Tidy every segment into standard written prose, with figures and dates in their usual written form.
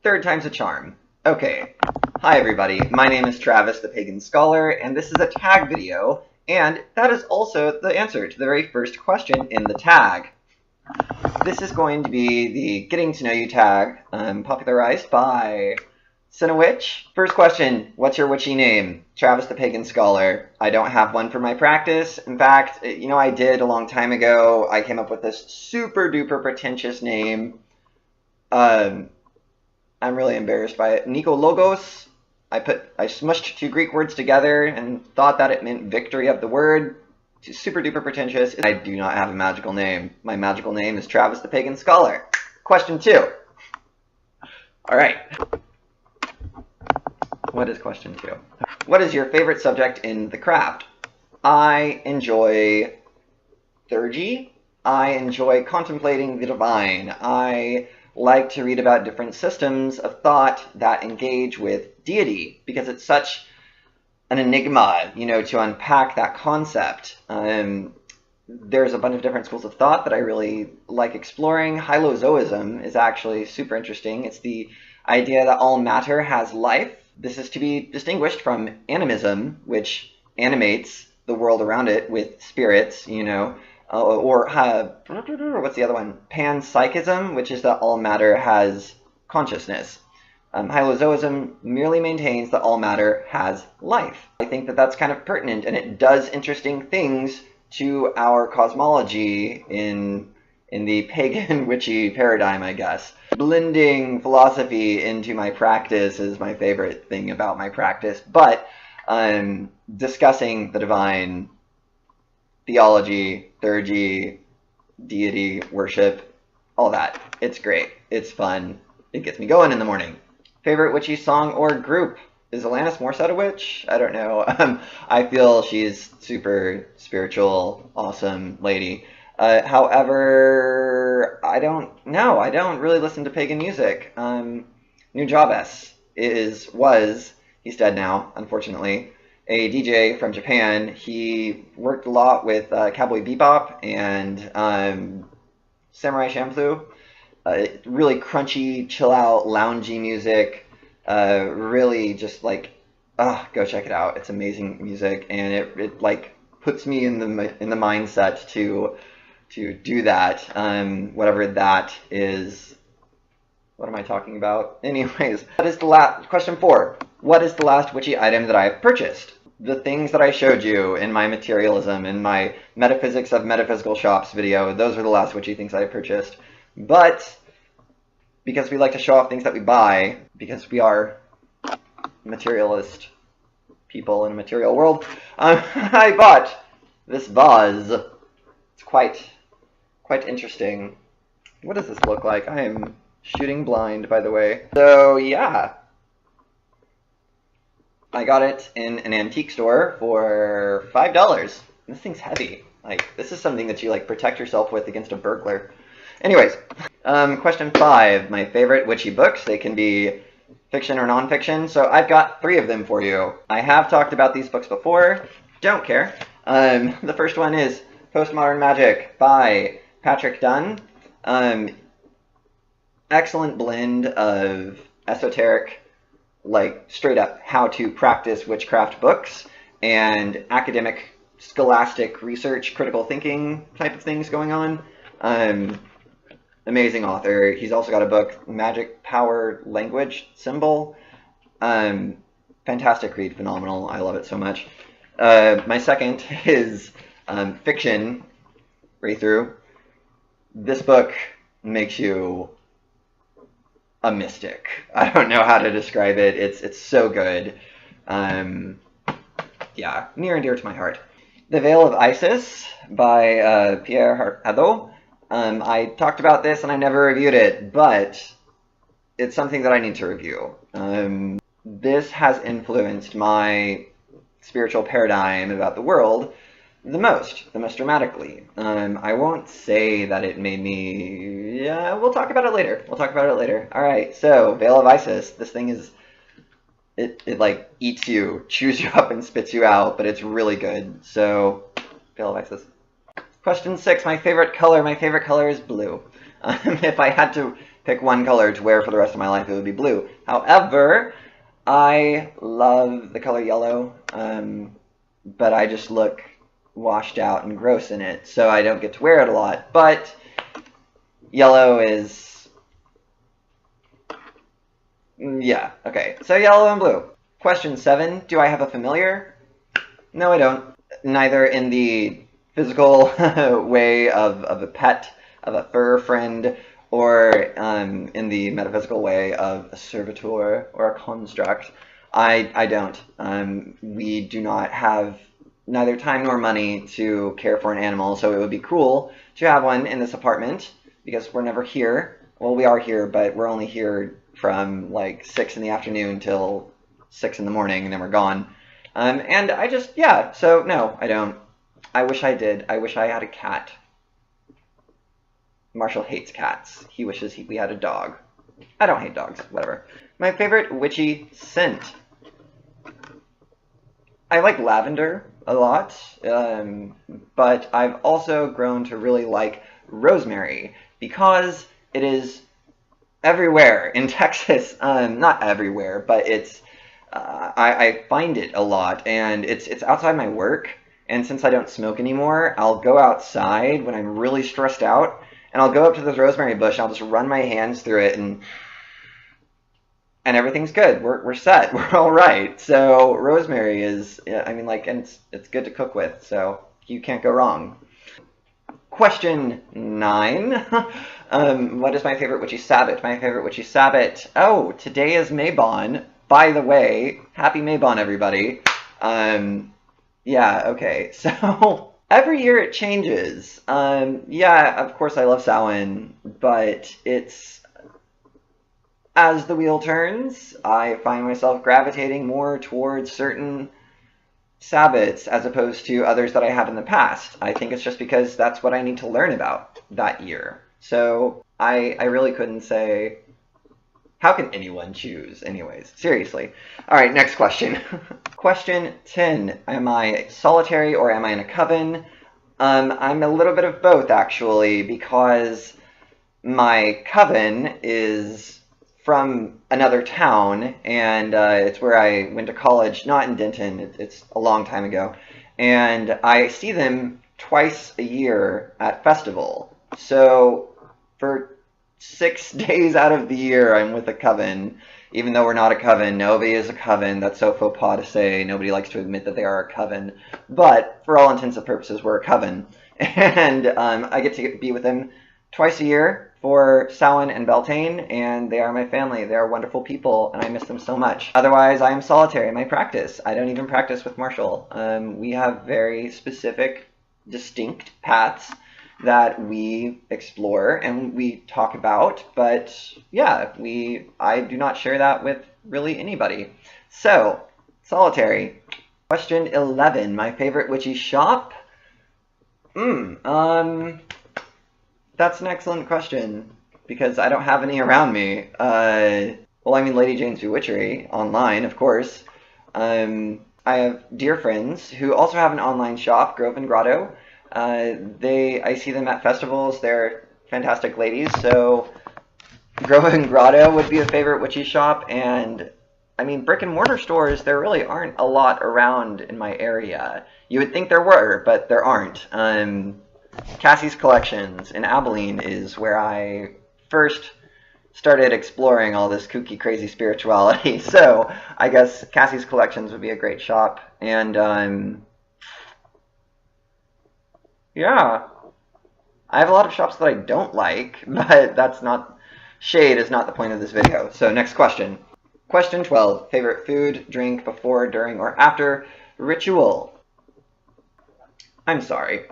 Third time's a charm. Okay. Hi everybody, my name is Travis the Pagan Scholar, and this is a tag video, and that is also the answer to the very first question in the tag. This is going to be the Getting to Know You tag, popularized by CINNAWITCH. First question, what's your witchy name? Travis the Pagan Scholar. I don't have one for my practice. In fact, I did a long time ago. I came up with this super duper pretentious name. I'm really embarrassed by it. Nico Logos. I smushed two Greek words together and thought that it meant victory of the word. It's super duper pretentious. I do not have a magical name. My magical name is Travis the Pagan Scholar. Question 2. Alright. What is question 2? What is your favorite subject in the craft? I enjoy theurgy. I enjoy contemplating the divine. I like to read about different systems of thought that engage with deity, because it's such an enigma, to unpack that concept. There's a bunch of different schools of thought that I really like exploring. Hylozoism is actually super interesting. It's the idea that all matter has life. This is to be distinguished from animism, which animates the world around it with spirits, or what's the other one? Panpsychism, which is that all matter has consciousness. Hylozoism merely maintains that all matter has life. I think that that's kind of pertinent, and it does interesting things to our cosmology in the pagan witchy paradigm, I guess. Blending philosophy into my practice is my favorite thing about my practice, but discussing the divine, theology, theurgy, deity, worship, all that. It's great. It's fun. It gets me going in the morning. Favorite witchy song or group? Is Alanis Morissette a witch? I don't know. I feel she's super spiritual, awesome lady. However, I don't know. I don't really listen to pagan music. Nujabes was, he's dead now, unfortunately, a DJ from Japan. He worked a lot with Cowboy Bebop and Samurai Champloo. Really crunchy, chill out, loungy music. Really just like, go check it out. It's amazing music, and it like puts me in the mindset to do that. Whatever that is. What am I talking about? Anyways, what is the last question 4? What is the last witchy item that I have purchased? The things that I showed you in my materialism, in my metaphysics of metaphysical shops video, those are the last witchy things I purchased. But because we like to show off things that we buy, because we are materialist people in a material world, I bought this vase. It's quite interesting. What does this look like? I am shooting blind, by the way. So yeah, I got it in an antique store for $5. This thing's heavy. Like, this is something that you like protect yourself with against a burglar. Anyways, question 5. My favorite witchy books. They can be fiction or nonfiction. So I've got 3 of them for you. I have talked about these books before. Don't care. The first one is Postmodern Magic by Patrick Dunn. Excellent blend of esoteric, like straight up how to practice witchcraft books and academic, scholastic research, critical thinking type of things going on. Amazing author. He's also got a book, Magic Power Language Symbol. Fantastic read, phenomenal. I love it so much. My second is fiction, right through. This book makes you a mystic. I don't know how to describe it. It's so good. Yeah, near and dear to my heart. The Veil of Isis by Pierre Hadot. I talked about this and I never reviewed it, but it's something that I need to review. This has influenced my spiritual paradigm about the world the most dramatically. I won't say that it made me... Yeah, we'll talk about it later. Alright, so, Veil of Isis. This thing is... It like, eats you, chews you up, and spits you out, but it's really good. So, Veil of Isis. Question 6, my favorite color. My favorite color is blue. If I had to pick one color to wear for the rest of my life, it would be blue. However, I love the color yellow, but I just look washed out and gross in it, so I don't get to wear it a lot. But yellow is... yeah, okay. So yellow and blue. Question 7, do I have a familiar? No, I don't. Neither in the physical way of a pet, of a fur friend, or in the metaphysical way of a servitor or a construct. I don't. We do not have neither time nor money to care for an animal, so it would be cool to have one in this apartment, because we're never here. Well, we are here, but we're only here from like 6 in the afternoon till 6 in the morning, and then we're gone. And I just, yeah, so no, I don't. I wish I did. I wish I had a cat. Marshall hates cats. He wishes we had a dog. I don't hate dogs, whatever. My favorite witchy scent. I like lavender a lot, but I've also grown to really like rosemary, because it is everywhere in Texas. Not everywhere, but it's I find it a lot, and it's outside my work. And since I don't smoke anymore, I'll go outside when I'm really stressed out, and I'll go up to this rosemary bush, and I'll just run my hands through it, and everything's good. We're set. We're all right. So rosemary is, I mean, like, and it's good to cook with, so you can't go wrong. Question 9. What is my favorite witchy Sabbath? My favorite witchy Sabbath. Oh, today is Mabon. By the way, happy Mabon, everybody. Yeah, okay. So every year it changes. Yeah, of course I love Samhain, but it's, as the wheel turns, I find myself gravitating more towards certain Sabbaths as opposed to others that I have in the past. I think it's just because that's what I need to learn about that year. So I really couldn't say, how can anyone choose anyways? Seriously. All right, next question. Question 10. Am I solitary or am I in a coven? I'm a little bit of both, actually, because my coven is from another town, and it's where I went to college, not in Denton. It's a long time ago. And I see them twice a year at festival. So for 6 days out of the year, I'm with a coven, even though we're not a coven. Nobody is a coven. That's so faux pas to say. Nobody likes to admit that they are a coven. But for all intents and purposes, we're a coven. And I get to be with them twice a year for Samhain and Beltane, and they are my family. They are wonderful people, and I miss them so much. Otherwise, I am solitary in my practice. I don't even practice with Marshall. We have very specific, distinct paths that we explore and we talk about, but yeah, I do not share that with really anybody. So, solitary. Question 11, my favorite witchy shop? That's an excellent question, because I don't have any around me. Well, I mean, Lady Jane's Bewitchery, online, of course. I have dear friends who also have an online shop, Grove and Grotto. I see them at festivals. They're fantastic ladies, so Grove and Grotto would be a favorite witchy shop. And I mean, brick and mortar stores, there really aren't a lot around in my area. You would think there were, but there aren't. Cassie's Collections in Abilene is where I first started exploring all this kooky, crazy spirituality. So I guess Cassie's Collections would be a great shop. And yeah, I have a lot of shops that I don't like, but that's not, shade is not the point of this video. So next question. Question 12, favorite food, drink, before, during, or after ritual? I'm sorry.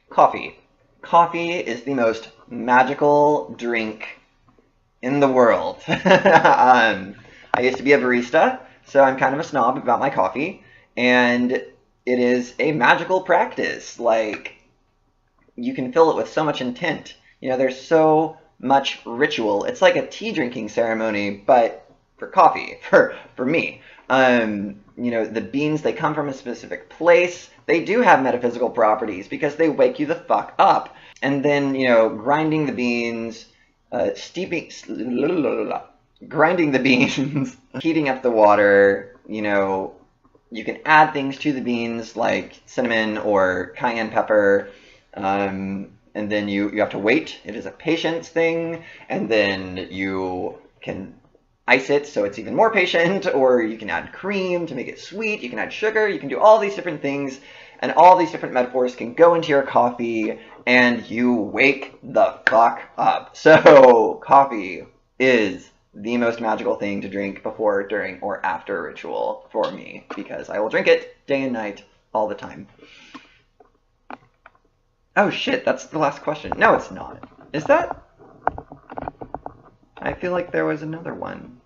Coffee. Coffee is the most magical drink in the world. I used to be a barista, so I'm kind of a snob about my coffee, and it is a magical practice. Like, you can fill it with so much intent. You know, there's so much ritual. It's like a tea drinking ceremony, but for coffee, for me. You know, the beans, they come from a specific place. They do have metaphysical properties because they wake you the fuck up. And then, you know, grinding the beans, grinding the beans, heating up the water, you know, you can add things to the beans like cinnamon or cayenne pepper, and then you have to wait. It is a patience thing, and then you can ice it so it's even more patient, or you can add cream to make it sweet, you can add sugar, you can do all these different things, and all these different metaphors can go into your coffee, and you wake the fuck up. So, coffee is the most magical thing to drink before, during, or after a ritual for me, because I will drink it day and night, all the time. Oh shit, that's the last question. No, it's not. Is that? I feel like there was another one.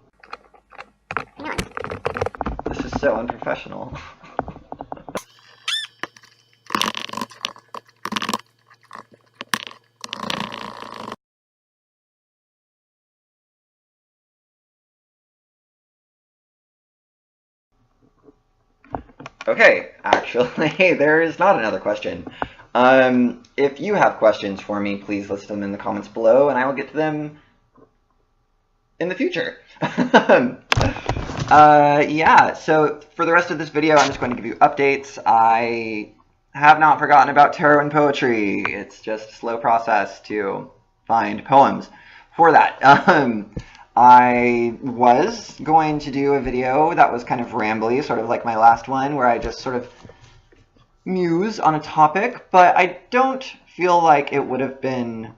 This is so unprofessional. Okay, actually, there is not another question. If you have questions for me, please list them in the comments below, and I will get to them in the future. Yeah, so for the rest of this video, I'm just going to give you updates. I have not forgotten about tarot and poetry. It's just a slow process to find poems for that. I was going to do a video that was kind of rambly, sort of like my last one, where I just sort of muse on a topic, but I don't feel like it would have been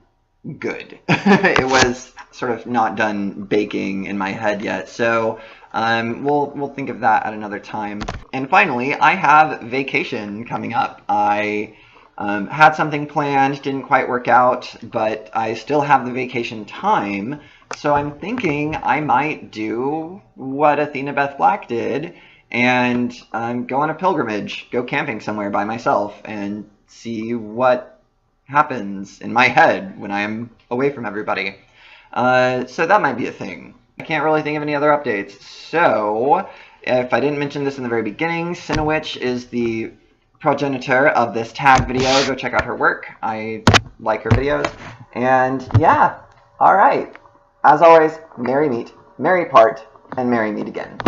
good. It was sort of not done baking in my head yet, so we'll think of that at another time. And finally, I have vacation coming up. I had something planned, didn't quite work out, but I still have the vacation time, so I'm thinking I might do what Athena Beth Black did and go on a pilgrimage, go camping somewhere by myself, and see what happens in my head when I'm away from everybody. So that might be a thing. I can't really think of any other updates. So, if I didn't mention this in the very beginning, CINNAWITCH is the progenitor of this tag video. Go check out her work. I like her videos. And yeah, alright. As always, merry meet, merry part, and merry meet again.